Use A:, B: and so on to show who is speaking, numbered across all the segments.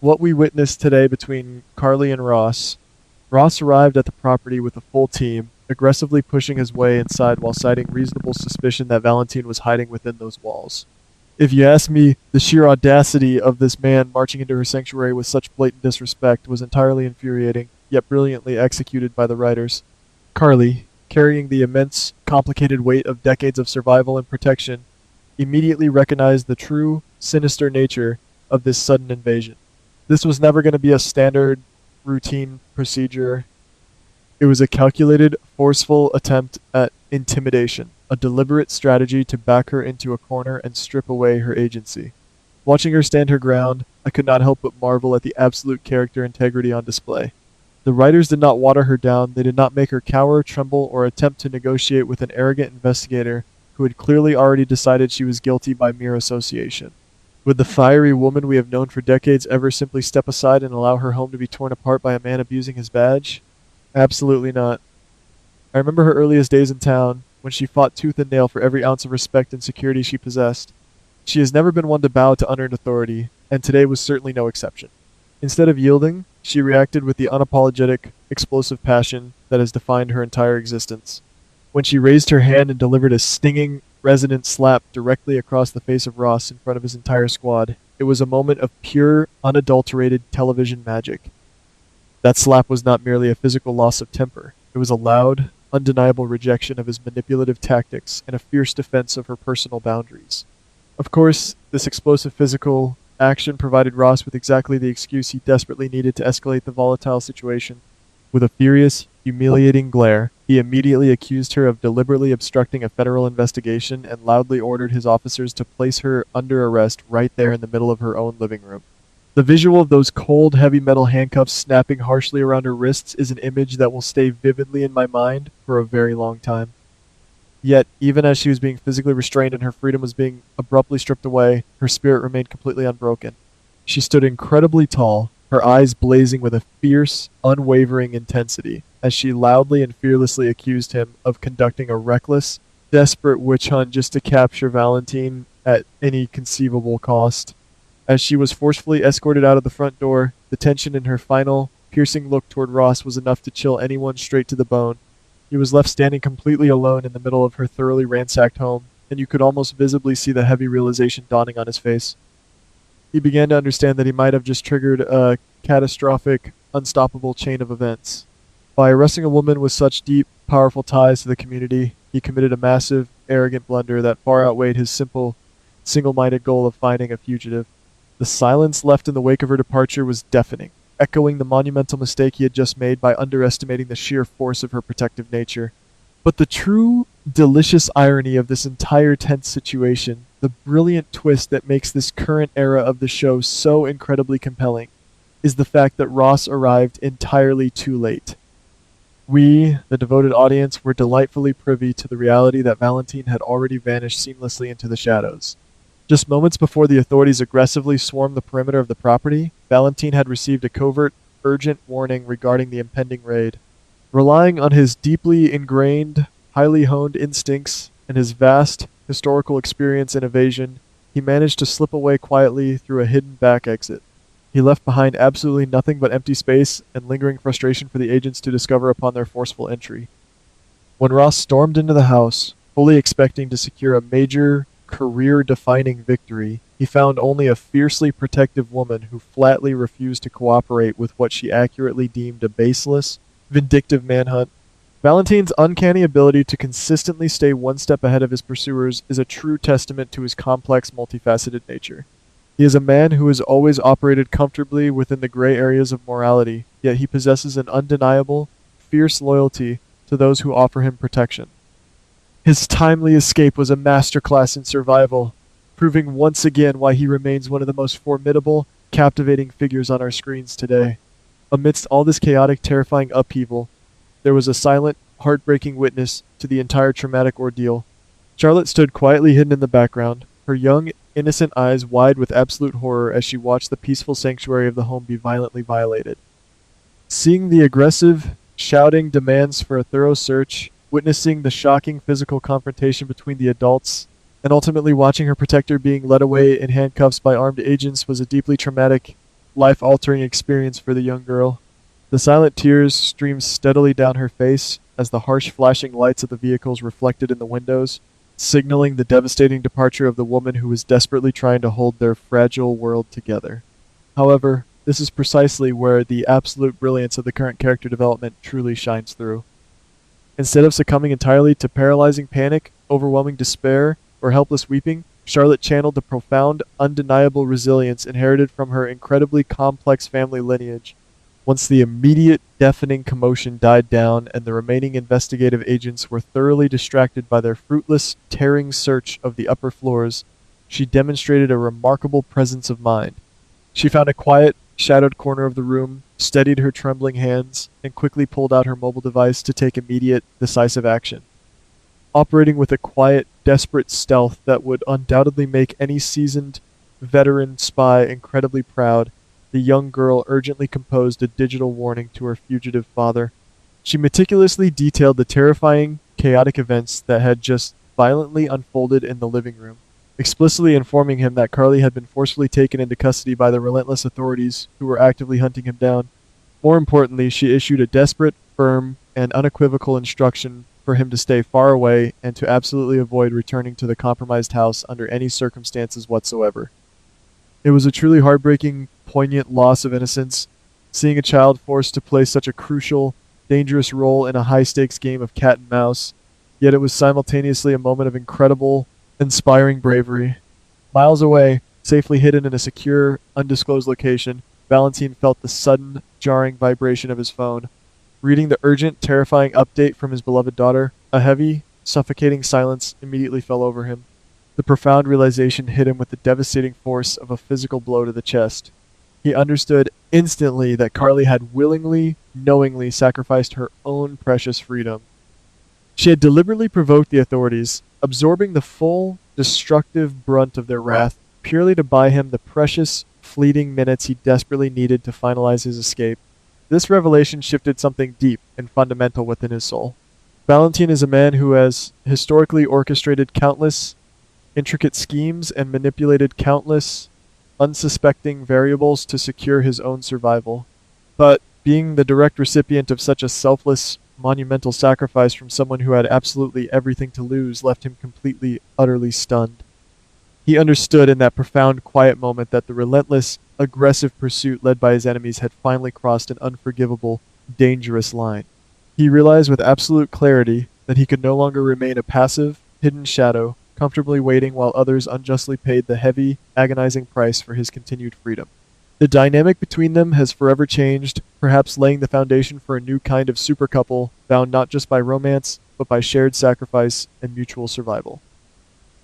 A: What we witnessed today between Carly and Ross. Ross arrived at the property with a full team, aggressively pushing his way inside while citing reasonable suspicion that Valentine was hiding within those walls. If you ask me, the sheer audacity of this man marching into her sanctuary with such blatant disrespect was entirely infuriating, yet brilliantly executed by the writers. Carly, carrying the immense, complicated weight of decades of survival and protection, immediately recognized the true, sinister nature of this sudden invasion. This was never going to be a standard, routine procedure. It was a calculated, forceful attempt at intimidation, a deliberate strategy to back her into a corner and strip away her agency. Watching her stand her ground, I could not help but marvel at the absolute character integrity on display. The writers did not water her down, they did not make her cower, tremble, or attempt to negotiate with an arrogant investigator who had clearly already decided she was guilty by mere association. Would the fiery woman we have known for decades ever simply step aside and allow her home to be torn apart by a man abusing his badge? Absolutely not. I remember her earliest days in town, when she fought tooth and nail for every ounce of respect and security she possessed. She has never been one to bow to unearned authority, and today was certainly no exception. Instead of yielding, she reacted with the unapologetic, explosive passion that has defined her entire existence. When she raised her hand and delivered a stinging, resonant slap directly across the face of Ross in front of his entire squad, it was a moment of pure, unadulterated television magic. That slap was not merely a physical loss of temper. It was a loud, undeniable rejection of his manipulative tactics and a fierce defense of her personal boundaries. Of course, this explosive physical action provided Ross with exactly the excuse he desperately needed to escalate the volatile situation. With a furious, humiliating glare, he immediately accused her of deliberately obstructing a federal investigation and loudly ordered his officers to place her under arrest right there in the middle of her own living room. The visual of those cold, heavy metal handcuffs snapping harshly around her wrists is an image that will stay vividly in my mind for a very long time. Yet, even as she was being physically restrained and her freedom was being abruptly stripped away, her spirit remained completely unbroken. She stood incredibly tall, her eyes blazing with a fierce, unwavering intensity, as she loudly and fearlessly accused him of conducting a reckless, desperate witch hunt just to capture Valentine at any conceivable cost. As she was forcefully escorted out of the front door, the tension in her final, piercing look toward Ross was enough to chill anyone straight to the bone. He was left standing completely alone in the middle of her thoroughly ransacked home, and you could almost visibly see the heavy realization dawning on his face. He began to understand that he might have just triggered a catastrophic, unstoppable chain of events. By arresting a woman with such deep, powerful ties to the community, he committed a massive, arrogant blunder that far outweighed his simple, single-minded goal of finding a fugitive. The silence left in the wake of her departure was deafening, echoing the monumental mistake he had just made by underestimating the sheer force of her protective nature. But the true, delicious irony of this entire tense situation, the brilliant twist that makes this current era of the show so incredibly compelling, is the fact that Ross arrived entirely too late. We, the devoted audience, were delightfully privy to the reality that Valentine had already vanished seamlessly into the shadows. Just moments before the authorities aggressively swarmed the perimeter of the property, Valentine had received a covert, urgent warning regarding the impending raid. Relying on his deeply ingrained, highly honed instincts and his vast historical experience in evasion, he managed to slip away quietly through a hidden back exit. He left behind absolutely nothing but empty space and lingering frustration for the agents to discover upon their forceful entry. When Ross stormed into the house, fully expecting to secure a major, career-defining victory, he found only a fiercely protective woman who flatly refused to cooperate with what she accurately deemed a baseless, vindictive manhunt. Valentine's uncanny ability to consistently stay one step ahead of his pursuers is a true testament to his complex, multifaceted nature. He is a man who has always operated comfortably within the gray areas of morality, yet he possesses an undeniable, fierce loyalty to those who offer him protection. His timely escape was a masterclass in survival, proving once again why he remains one of the most formidable, captivating figures on our screens today. Amidst all this chaotic, terrifying upheaval, there was a silent, heartbreaking witness to the entire traumatic ordeal. Charlotte stood quietly hidden in the background, her young, innocent eyes wide with absolute horror as she watched the peaceful sanctuary of the home be violently violated. Seeing the aggressive, shouting demands for a thorough search, witnessing the shocking physical confrontation between the adults, and ultimately watching her protector being led away in handcuffs by armed agents was a deeply traumatic life-altering experience for the young girl. The silent tears streamed steadily down her face as the harsh flashing lights of the vehicles reflected in the windows, signaling the devastating departure of the woman who was desperately trying to hold their fragile world together. However, this is precisely where the absolute brilliance of the current character development truly shines through. Instead of succumbing entirely to paralyzing panic, overwhelming despair, or helpless weeping, Charlotte channeled the profound, undeniable resilience inherited from her incredibly complex family lineage. Once the immediate, deafening commotion died down and the remaining investigative agents were thoroughly distracted by their fruitless, tearing search of the upper floors, she demonstrated a remarkable presence of mind. She found a quiet, shadowed corner of the room, steadied her trembling hands, and quickly pulled out her mobile device to take immediate, decisive action. Operating with a quiet, desperate stealth that would undoubtedly make any seasoned, veteran spy incredibly proud, the young girl urgently composed a digital warning to her fugitive father. She meticulously detailed the terrifying, chaotic events that had just violently unfolded in the living room, explicitly informing him that Carly had been forcefully taken into custody by the relentless authorities who were actively hunting him down. More importantly, she issued a desperate, firm, and unequivocal instruction for him to stay far away and to absolutely avoid returning to the compromised house under any circumstances whatsoever. It was a truly heartbreaking, poignant loss of innocence, seeing a child forced to play such a crucial, dangerous role in a high-stakes game of cat and mouse, yet it was simultaneously a moment of incredible, inspiring bravery. Miles away, safely hidden in a secure, undisclosed location, Valentine felt the sudden, jarring vibration of his phone. Reading the urgent, terrifying update from his beloved daughter, a heavy, suffocating silence immediately fell over him. The profound realization hit him with the devastating force of a physical blow to the chest. He understood instantly that Carly had willingly, knowingly sacrificed her own precious freedom. She had deliberately provoked the authorities, absorbing the full, destructive brunt of their wrath, purely to buy him the precious, fleeting minutes he desperately needed to finalize his escape. This revelation shifted something deep and fundamental within his soul. Valentine is a man who has historically orchestrated countless intricate schemes and manipulated countless unsuspecting variables to secure his own survival. But being the direct recipient of such a selfless, monumental sacrifice from someone who had absolutely everything to lose left him completely, utterly stunned. He understood in that profound, quiet moment that the relentless, aggressive pursuit led by his enemies had finally crossed an unforgivable, dangerous line. He realized with absolute clarity that he could no longer remain a passive, hidden shadow, comfortably waiting while others unjustly paid the heavy, agonizing price for his continued freedom. The dynamic between them has forever changed, perhaps laying the foundation for a new kind of super couple bound not just by romance, but by shared sacrifice and mutual survival.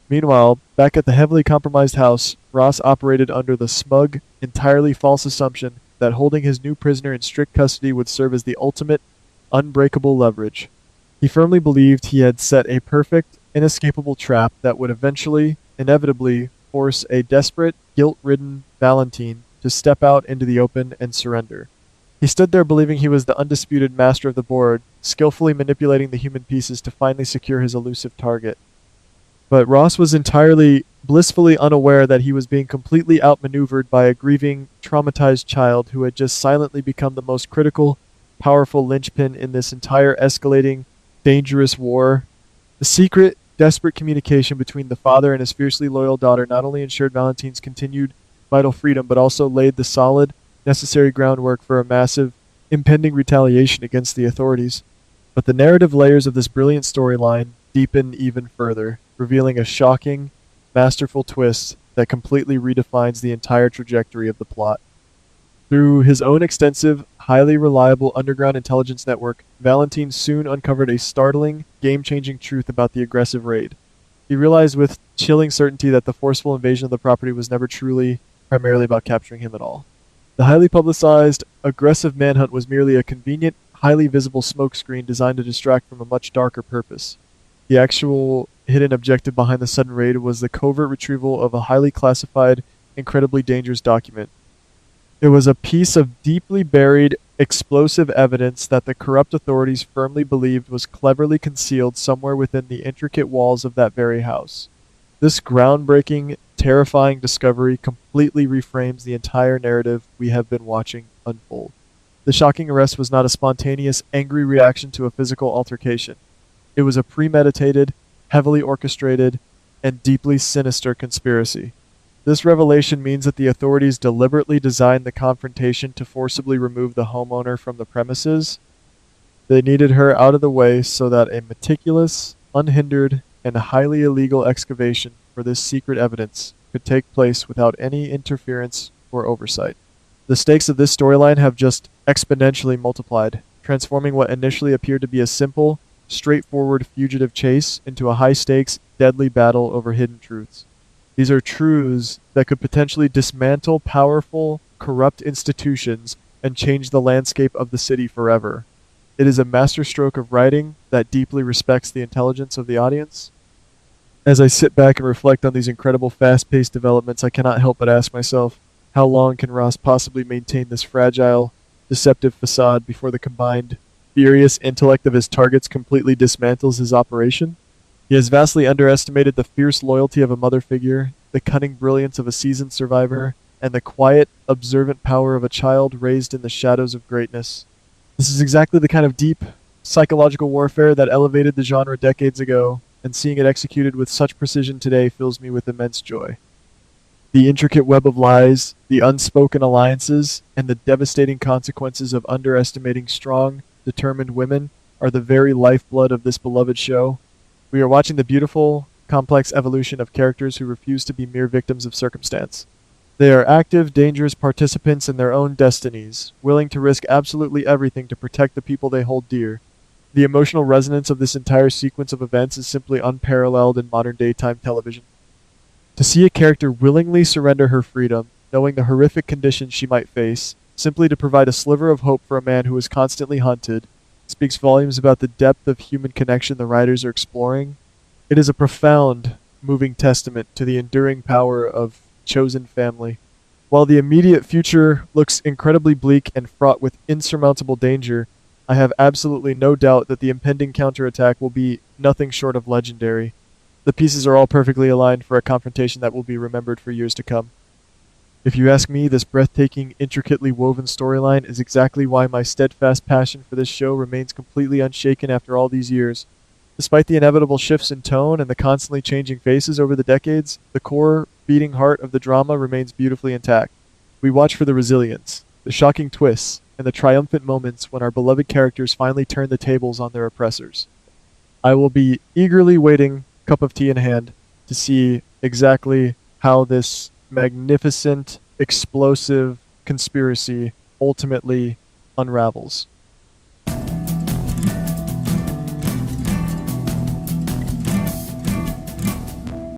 A: Meanwhile, back at the heavily compromised house, Ross operated under the smug, entirely false assumption that holding his new prisoner in strict custody would serve as the ultimate, unbreakable leverage. He firmly believed he had set a perfect, inescapable trap that would eventually, inevitably, force a desperate, guilt-ridden Valentine to step out into the open and surrender. He stood there believing he was the undisputed master of the board, skillfully manipulating the human pieces to finally secure his elusive target. But Ross was entirely, blissfully unaware that he was being completely outmaneuvered by a grieving, traumatized child who had just silently become the most critical, powerful linchpin in this entire escalating, dangerous war. The secret, desperate communication between the father and his fiercely loyal daughter not only ensured Valentine's continued vital freedom, but also laid the solid, necessary groundwork for a massive, impending retaliation against the authorities. But the narrative layers of this brilliant storyline deepen even further, revealing a shocking, masterful twist that completely redefines the entire trajectory of the plot. Through his own extensive, highly reliable underground intelligence network, Valentine soon uncovered a startling, game-changing truth about the aggressive raid. He realized with chilling certainty that the forceful invasion of the property was never truly, primarily about capturing him at all. The highly publicized, aggressive manhunt was merely a convenient, highly visible smokescreen designed to distract from a much darker purpose. The actual hidden objective behind the sudden raid was the covert retrieval of a highly classified, incredibly dangerous document. It was a piece of deeply buried, explosive evidence that the corrupt authorities firmly believed was cleverly concealed somewhere within the intricate walls of that very house. This groundbreaking, terrifying discovery completely reframes the entire narrative we have been watching unfold. The shocking arrest was not a spontaneous, angry reaction to a physical altercation. It was a premeditated, heavily orchestrated, and deeply sinister conspiracy. This revelation means that the authorities deliberately designed the confrontation to forcibly remove the homeowner from the premises. They needed her out of the way so that a meticulous, unhindered, and highly illegal excavation for this secret evidence could take place without any interference or oversight. The stakes of this storyline have just exponentially multiplied, transforming what initially appeared to be a simple, straightforward fugitive chase into a high stakes, deadly battle over hidden truths. These are truths that could potentially dismantle powerful, corrupt institutions and change the landscape of the city forever. It is a masterstroke of writing that deeply respects the intelligence of the audience. As I sit back and reflect on these incredible fast-paced developments, I cannot help but ask myself, how long can Ross possibly maintain this fragile, deceptive facade before the combined, furious intellect of his targets completely dismantles his operation? He has vastly underestimated the fierce loyalty of a mother figure, the cunning brilliance of a seasoned survivor, and the quiet, observant power of a child raised in the shadows of greatness. This is exactly the kind of deep, psychological warfare that elevated the genre decades ago, and seeing it executed with such precision today fills me with immense joy. The intricate web of lies, the unspoken alliances, and the devastating consequences of underestimating strong, determined women are the very lifeblood of this beloved show. We are watching the beautiful, complex evolution of characters who refuse to be mere victims of circumstance. They are active, dangerous participants in their own destinies, willing to risk absolutely everything to protect the people they hold dear. The emotional resonance of this entire sequence of events is simply unparalleled in modern daytime television. To see a character willingly surrender her freedom, knowing the horrific conditions she might face, simply to provide a sliver of hope for a man who is constantly hunted, speaks volumes about the depth of human connection the writers are exploring. It is a profound, moving testament to the enduring power of chosen family. While the immediate future looks incredibly bleak and fraught with insurmountable danger, I have absolutely no doubt that the impending counterattack will be nothing short of legendary. The pieces are all perfectly aligned for a confrontation that will be remembered for years to come. If you ask me, this breathtaking, intricately woven storyline is exactly why my steadfast passion for this show remains completely unshaken after all these years. Despite the inevitable shifts in tone and the constantly changing faces over the decades, the core, beating heart of the drama remains beautifully intact. We watch for the resilience, the shocking twists, and the triumphant moments when our beloved characters finally turn the tables on their oppressors. I will be eagerly waiting, cup of tea in hand, to see exactly how this magnificent, explosive conspiracy ultimately unravels.